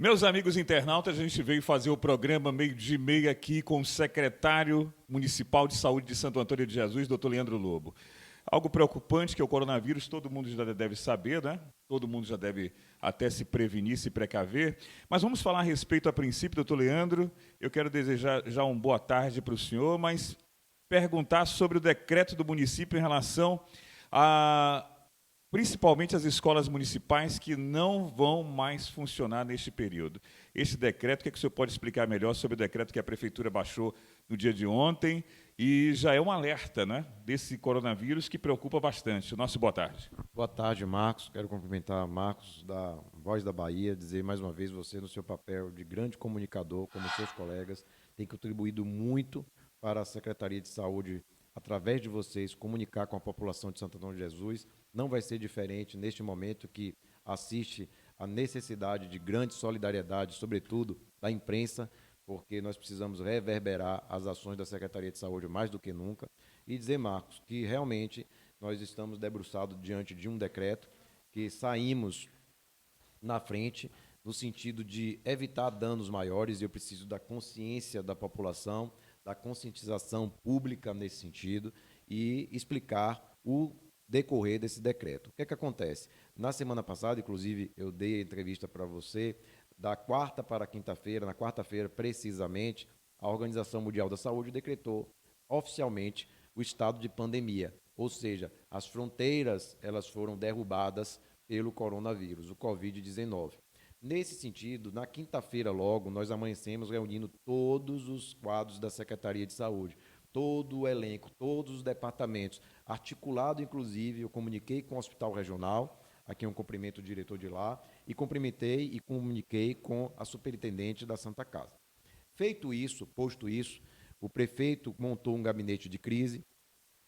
Meus amigos internautas, a gente veio fazer o programa meio de meia aqui com o secretário municipal de saúde de Santo Antônio de Jesus, doutor Leandro Lobo. Algo preocupante que é o coronavírus, todo mundo já deve saber, né? Todo mundo já deve até se prevenir, se precaver. Mas vamos falar a respeito a princípio, doutor Leandro. Eu quero desejar já uma boa tarde para o senhor, mas perguntar sobre o decreto do município em relação a principalmente as escolas municipais que não vão mais funcionar neste período. Este decreto, o que o senhor pode explicar melhor sobre o decreto que a Prefeitura baixou no dia de ontem? E já é um alerta, né, desse coronavírus que preocupa bastante. Nosso boa tarde. Boa tarde, Marcos. Quero cumprimentar Marcos, da Voz da Bahia, dizer mais uma vez você, no seu papel de grande comunicador, como seus colegas, tem contribuído muito para a Secretaria de Saúde, através de vocês, comunicar com a população de Santo Antônio de Jesus. Não vai ser diferente neste momento que assiste a necessidade de grande solidariedade, sobretudo da imprensa, porque nós precisamos reverberar as ações da Secretaria de Saúde mais do que nunca. E dizer, Marcos, que realmente nós estamos debruçados diante de um decreto que saímos na frente no sentido de evitar danos maiores, e eu preciso da consciência da população, da conscientização pública nesse sentido e explicar o decorrer desse decreto. O que é que acontece? Na semana passada, inclusive, eu dei a entrevista para você, da quarta para quinta-feira, na quarta-feira precisamente, a Organização Mundial da Saúde decretou oficialmente o estado de pandemia, ou seja, as fronteiras elas foram derrubadas pelo coronavírus, o Covid-19. Nesse sentido, na quinta-feira logo, nós amanhecemos reunindo todos os quadros da Secretaria de Saúde, todo o elenco, todos os departamentos, articulado inclusive, eu comuniquei com o Hospital Regional, aqui um cumprimento do diretor de lá, e cumprimentei e comuniquei com a superintendente da Santa Casa. Feito isso, posto isso, o prefeito montou um gabinete de crise,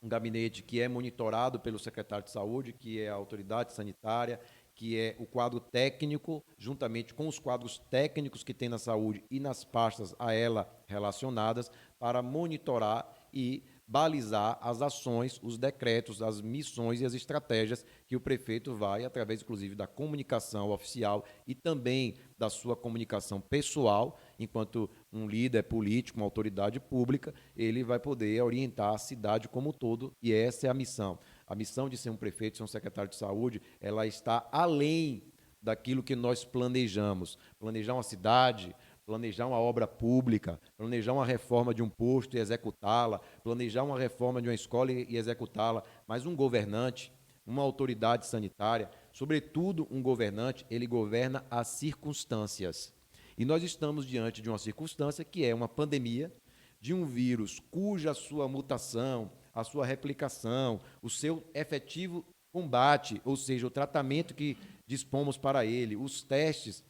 um gabinete que é monitorado pelo secretário de Saúde, que é a autoridade sanitária, que é o quadro técnico, juntamente com os quadros técnicos que tem na saúde e nas pastas a ela relacionadas, para monitorar e balizar as ações, os decretos, as missões e as estratégias que o prefeito vai, através, inclusive, da comunicação oficial e também da sua comunicação pessoal, enquanto um líder político, uma autoridade pública, ele vai poder orientar a cidade como um todo, e essa é a missão. A missão de ser um prefeito, ser um secretário de saúde, ela está além daquilo que nós planejamos. Planejar uma cidade, planejar uma obra pública, planejar uma reforma de um posto e executá-la, planejar uma reforma de uma escola e executá-la, mas um governante, uma autoridade sanitária, sobretudo um governante, ele governa as circunstâncias. E nós estamos diante de uma circunstância que é uma pandemia, de um vírus cuja sua mutação, a sua replicação, o seu efetivo combate, ou seja, o tratamento que dispomos para ele, os testes,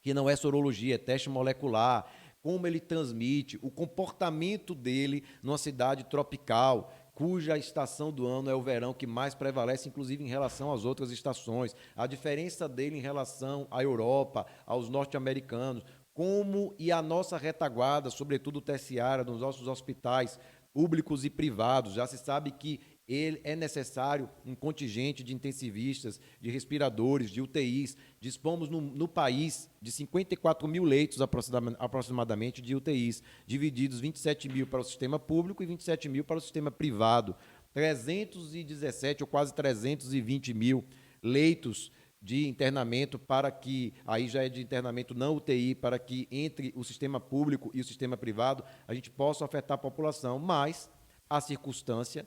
que não é sorologia, é teste molecular, como ele transmite, o comportamento dele numa cidade tropical, cuja estação do ano é o verão que mais prevalece, inclusive em relação às outras estações, a diferença dele em relação à Europa, aos norte-americanos, como e a nossa retaguarda, sobretudo terciária, nos nossos hospitais públicos e privados. Já se sabe que é necessário um contingente de intensivistas, de respiradores, de UTIs. Dispomos no país de 54 mil leitos aproximadamente de UTIs, divididos 27 mil para o sistema público e 27 mil para o sistema privado. 317 ou quase 320 mil leitos de internamento para que, aí já é de internamento não UTI, para que entre o sistema público e o sistema privado a gente possa ofertar a população, mas a circunstância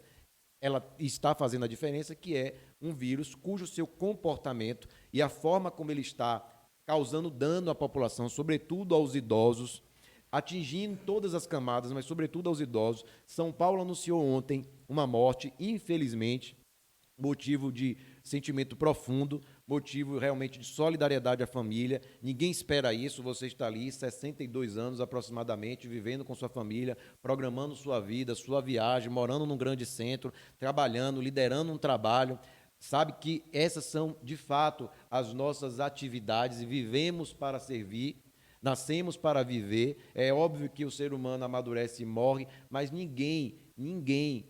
ela está fazendo a diferença, que é um vírus cujo seu comportamento e a forma como ele está causando dano à população, sobretudo aos idosos, atingindo todas as camadas, mas sobretudo aos idosos. São Paulo anunciou ontem uma morte, infelizmente, motivo de sentimento profundo, motivo realmente de solidariedade à família. Ninguém espera isso, você está ali, 62 anos aproximadamente, vivendo com sua família, programando sua vida, sua viagem, morando num grande centro, trabalhando, liderando um trabalho. Sabe que essas são, de fato, as nossas atividades e vivemos para servir. Nascemos para viver, é óbvio que o ser humano amadurece e morre, mas ninguém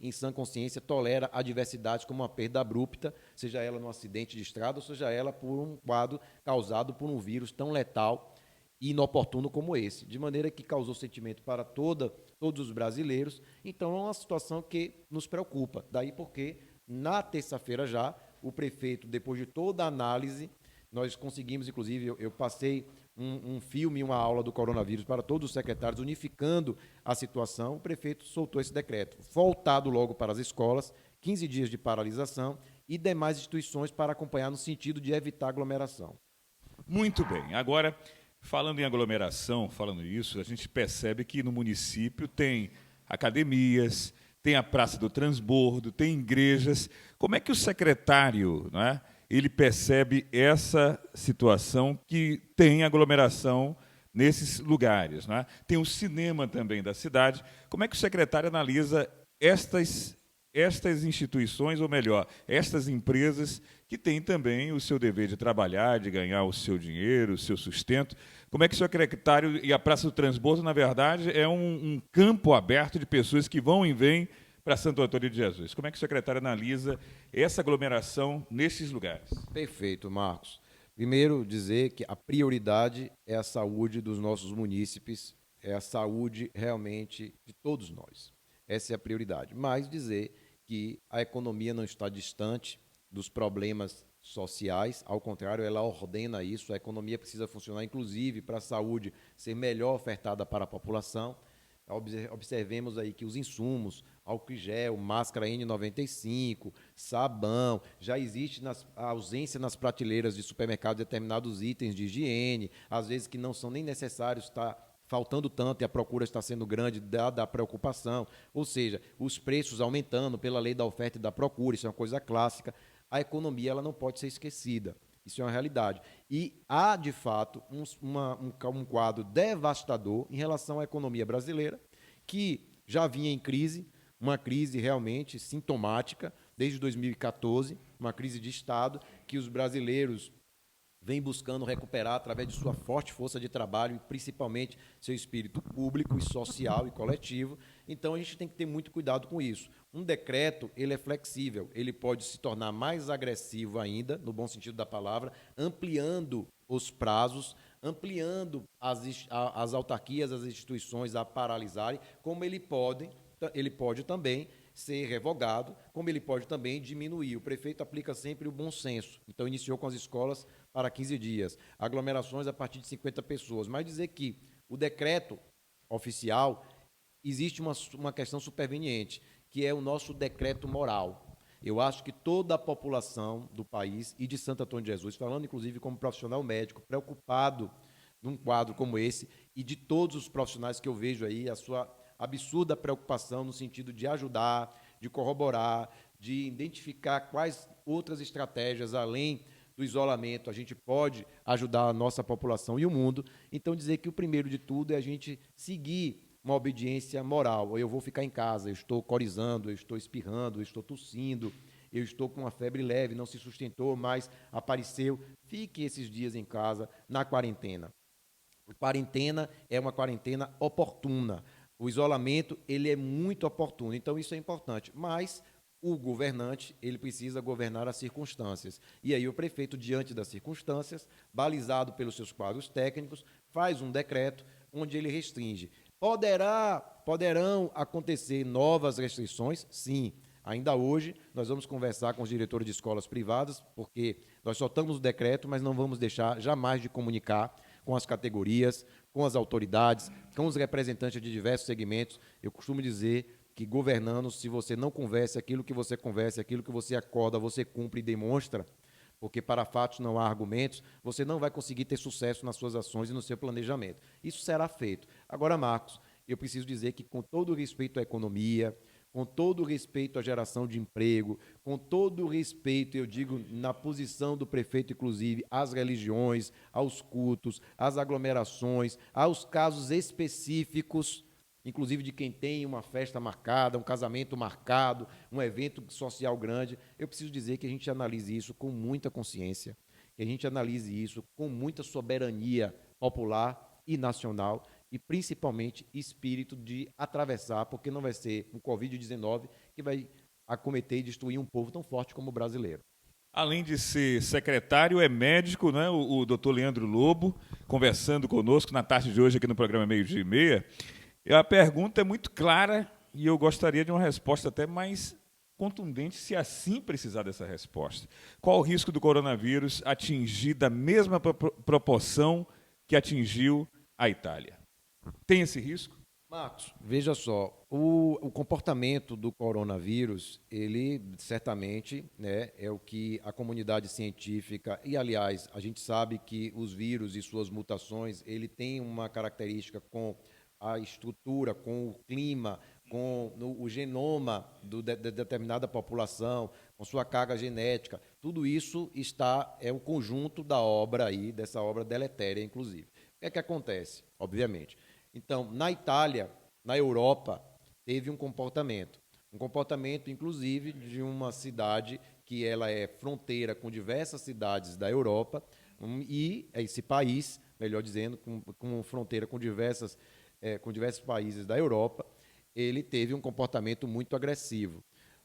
em sã consciência tolera adversidades como uma perda abrupta, seja ela num acidente de estrada ou seja ela por um quadro causado por um vírus tão letal e inoportuno como esse, de maneira que causou sentimento para todos os brasileiros. Então, é uma situação que nos preocupa. Daí porque, na terça-feira já, o prefeito, depois de toda a análise, nós conseguimos, inclusive, eu passei um filme, uma aula do coronavírus para todos os secretários, unificando a situação. O prefeito soltou esse decreto, voltado logo para as escolas, 15 dias de paralisação e demais instituições para acompanhar no sentido de evitar aglomeração. Muito bem. Agora, falando em aglomeração, falando isso, a gente percebe que no município tem academias, tem a Praça do Transbordo, tem igrejas. Como é que o secretário, não é, ele percebe essa situação que tem aglomeração nesses lugares, não é? Tem o cinema também da cidade. Como é que o secretário analisa estas instituições, ou melhor, estas empresas que têm também o seu dever de trabalhar, de ganhar o seu dinheiro, o seu sustento? Como é que o secretário, e a Praça do Transbordo, na verdade, é um campo aberto de pessoas que vão e vêm para Santo Antônio de Jesus. Como é que o secretário analisa essa aglomeração nesses lugares? Perfeito, Marcos. Primeiro, dizer que a prioridade é a saúde dos nossos munícipes, é a saúde realmente de todos nós. Essa é a prioridade. Mas dizer que a economia não está distante dos problemas sociais, ao contrário, ela ordena isso. A economia precisa funcionar, inclusive, para a saúde ser melhor ofertada para a população. Observemos aí que os insumos, álcool em gel, máscara N95, sabão, já existe a ausência nas prateleiras de supermercado de determinados itens de higiene, às vezes que não são nem necessários, está faltando tanto e a procura está sendo grande, dada a preocupação, ou seja, os preços aumentando pela lei da oferta e da procura, isso é uma coisa clássica. A economia ela não pode ser esquecida. Isso é uma realidade. E há, de fato, um quadro devastador em relação à economia brasileira, que já vinha em crise, uma crise realmente sintomática, desde 2014, uma crise de Estado, que os brasileiros vêm buscando recuperar através de sua forte força de trabalho e principalmente seu espírito público e social e coletivo. Então a gente tem que ter muito cuidado com isso. Um decreto, ele é flexível, ele pode se tornar mais agressivo ainda, no bom sentido da palavra, ampliando os prazos, ampliando as autarquias, as instituições a paralisarem, como ele pode também ser revogado, como ele pode também diminuir. O prefeito aplica sempre o bom senso. Então, iniciou com as escolas para 15 dias, aglomerações a partir de 50 pessoas. Mas dizer que o decreto oficial, existe uma questão superveniente, que é o nosso decreto moral. Eu acho que toda a população do país e de Santo Antônio de Jesus, falando inclusive como profissional médico, preocupado num quadro como esse, e de todos os profissionais que eu vejo aí, a sua absurda preocupação no sentido de ajudar, de corroborar, de identificar quais outras estratégias, além do isolamento, a gente pode ajudar a nossa população e o mundo. Então, dizer que o primeiro de tudo é a gente seguir uma obediência moral. Eu vou ficar em casa, eu estou corizando, eu estou espirrando, eu estou tossindo, eu estou com uma febre leve, não se sustentou, mas apareceu. Fique esses dias em casa, na quarentena. A quarentena é uma quarentena oportuna. O isolamento, ele é muito oportuno, então isso é importante. Mas o governante, ele precisa governar as circunstâncias. E aí o prefeito, diante das circunstâncias, balizado pelos seus quadros técnicos, faz um decreto onde ele restringe. Poderão acontecer novas restrições? Sim. Ainda hoje, nós vamos conversar com os diretores de escolas privadas, porque nós soltamos o decreto, mas não vamos deixar jamais de comunicar com as categorias, com as autoridades, com os representantes de diversos segmentos. Eu costumo dizer que governando, se você não conversa, aquilo que você acorda, você cumpre e demonstra, porque para fatos não há argumentos, você não vai conseguir ter sucesso nas suas ações e no seu planejamento. Isso será feito. Agora, Marcos, eu preciso dizer que, com todo o respeito à economia, com todo o respeito à geração de emprego, com todo o respeito, eu digo, na posição do prefeito, inclusive, às religiões, aos cultos, às aglomerações, aos casos específicos, inclusive de quem tem uma festa marcada, um casamento marcado, um evento social grande, eu preciso dizer que a gente analise isso com muita consciência, que a gente analise isso com muita soberania popular e nacional, e principalmente espírito de atravessar, porque não vai ser um Covid-19 que vai acometer e destruir um povo tão forte como o brasileiro. Além de ser secretário, é médico, né? O doutor Leandro Lobo, conversando conosco na tarde de hoje aqui no programa Meio-Dia e Meia. E a pergunta é muito clara e eu gostaria de uma resposta até mais contundente, se assim precisar dessa resposta. Qual o risco do coronavírus atingir da mesma proporção que atingiu a Itália? Tem esse risco? Marcos, veja só, o comportamento do coronavírus, ele certamente, né, é o que a comunidade científica, e aliás, a gente sabe que os vírus e suas mutações, ele tem uma característica com a estrutura, com o clima, com o genoma de determinada população, com sua carga genética, tudo isso é o conjunto da obra aí, dessa obra deletéria, inclusive. O que é que acontece? Obviamente. Então, na Itália, na Europa, teve um comportamento, inclusive, de uma cidade que ela é fronteira com diversas cidades da Europa, e esse país, melhor dizendo, com fronteira com diversos países da Europa, ele teve um comportamento muito agressivo,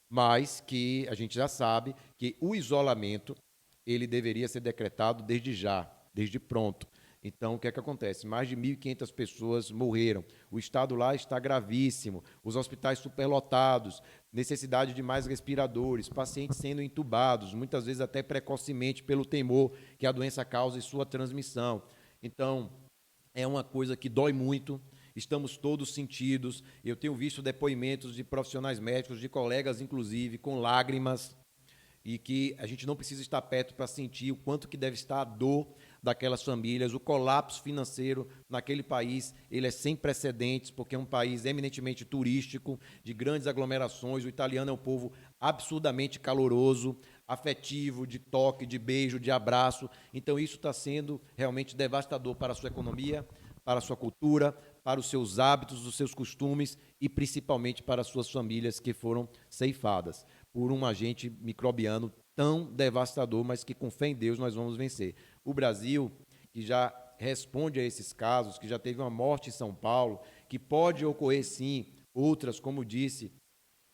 mas que a gente já sabe que o isolamento ele deveria ser decretado desde já, desde pronto. Então, o que é que acontece? Mais de 1.500 pessoas morreram. O estado lá está gravíssimo. Os hospitais superlotados, necessidade de mais respiradores, pacientes sendo entubados, muitas vezes até precocemente pelo temor que a doença causa e sua transmissão. Então, é uma coisa que dói muito. Estamos todos sentidos. Eu tenho visto depoimentos de profissionais médicos, de colegas, inclusive, com lágrimas, e que a gente não precisa estar perto para sentir o quanto que deve estar a dor daquelas famílias. O colapso financeiro naquele país, ele é sem precedentes, porque é um país eminentemente turístico, de grandes aglomerações. O italiano é um povo absurdamente caloroso, afetivo, de toque, de beijo, de abraço. Então, isso está sendo realmente devastador para a sua economia, para a sua cultura, para os seus hábitos, os seus costumes e principalmente para as suas famílias que foram ceifadas por um agente microbiano tão devastador, mas que com fé em Deus nós vamos vencer. O Brasil, que já responde a esses casos, que já teve uma morte em São Paulo, que pode ocorrer sim outras, como disse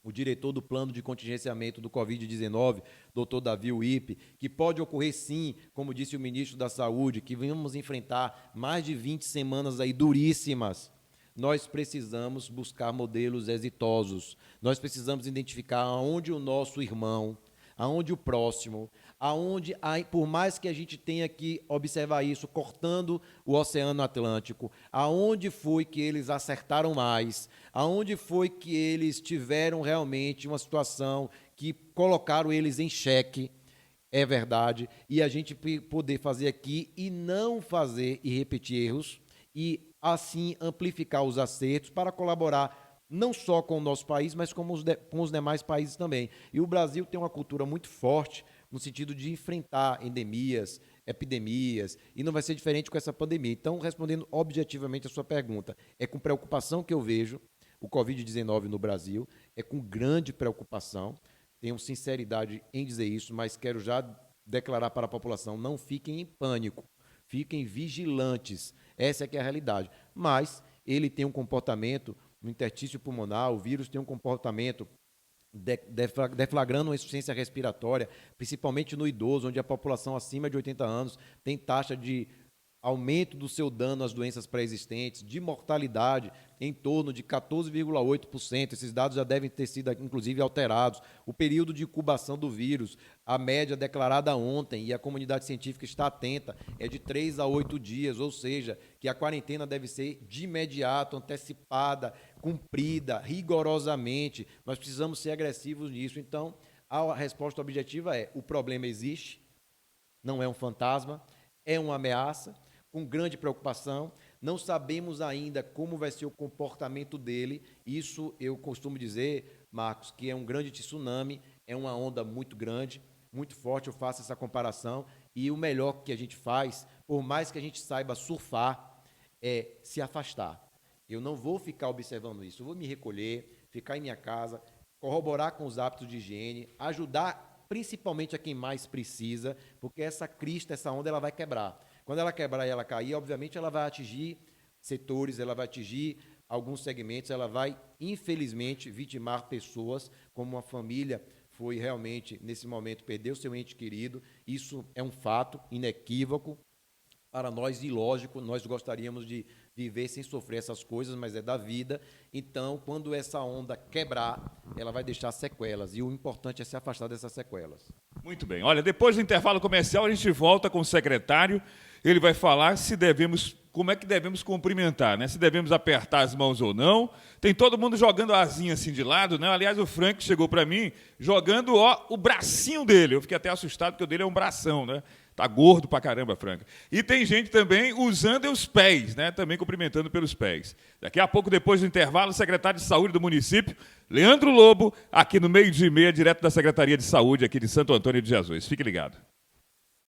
o diretor do plano de contingenciamento do Covid-19, doutor Davi Uip, que pode ocorrer sim, como disse o ministro da Saúde, que vamos enfrentar mais de 20 semanas aí duríssimas. Nós precisamos buscar modelos exitosos, nós precisamos identificar aonde o nosso irmão, aonde o próximo, aonde, por mais que a gente tenha que observar isso, cortando o Oceano Atlântico, aonde foi que eles acertaram mais, aonde foi que eles tiveram realmente uma situação que colocaram eles em xeque, é verdade, e a gente poder fazer aqui e não fazer e repetir erros, e assim amplificar os acertos para colaborar não só com o nosso país, mas com os demais países também. E o Brasil tem uma cultura muito forte no sentido de enfrentar endemias, epidemias, e não vai ser diferente com essa pandemia. Então, respondendo objetivamente a sua pergunta, é com preocupação que eu vejo o Covid-19 no Brasil, é com grande preocupação, tenho sinceridade em dizer isso, mas quero já declarar para a população, não fiquem em pânico, fiquem vigilantes, essa é que é a realidade. Mas ele tem um comportamento no interstício pulmonar, o vírus tem um comportamento deflagrando uma insuficiência respiratória, principalmente no idoso, onde a população acima de 80 anos tem taxa de aumento do seu dano às doenças pré-existentes, de mortalidade em torno de 14,8%. Esses dados já devem ter sido, inclusive, alterados. O período de incubação do vírus, a média declarada ontem, e a comunidade científica está atenta, é de 3 a 8 dias, ou seja, que a quarentena deve ser de imediato, antecipada, cumprida, rigorosamente. Nós precisamos ser agressivos nisso. Então, a resposta objetiva é: o problema existe, não é um fantasma, é uma ameaça, com grande preocupação. Não sabemos ainda como vai ser o comportamento dele. Isso eu costumo dizer, Marcos, que é um grande tsunami, é uma onda muito grande, muito forte. Eu faço essa comparação e o melhor que a gente faz, por mais que a gente saiba surfar, é se afastar. Eu não vou ficar observando isso, eu vou me recolher, ficar em minha casa, corroborar com os hábitos de higiene, ajudar principalmente a quem mais precisa, porque essa crista, essa onda, ela vai quebrar. Quando ela quebrar e ela cair, obviamente, ela vai atingir setores, ela vai atingir alguns segmentos, ela vai, infelizmente, vitimar pessoas, como uma família foi realmente, nesse momento, perder o seu ente querido. Isso é um fato inequívoco para nós e, lógico, nós gostaríamos de viver sem sofrer essas coisas, mas é da vida. Então, quando essa onda quebrar, ela vai deixar sequelas, e o importante é se afastar dessas sequelas. Muito bem. Olha, depois do intervalo comercial, a gente volta com o secretário. Ele vai falar como é que devemos cumprimentar, né? Se devemos apertar as mãos ou não. Tem todo mundo jogando a asinha assim de lado, né? Aliás, o Frank chegou para mim jogando o bracinho dele. Eu fiquei até assustado, porque o dele é um bração, né? Tá gordo pra caramba, Frank. E tem gente também usando os pés, né? Também cumprimentando pelos pés. Daqui a pouco, depois do intervalo, o secretário de Saúde do município, Leandro Lobo, aqui no 12:30, direto da Secretaria de Saúde aqui de Santo Antônio de Jesus. Fique ligado.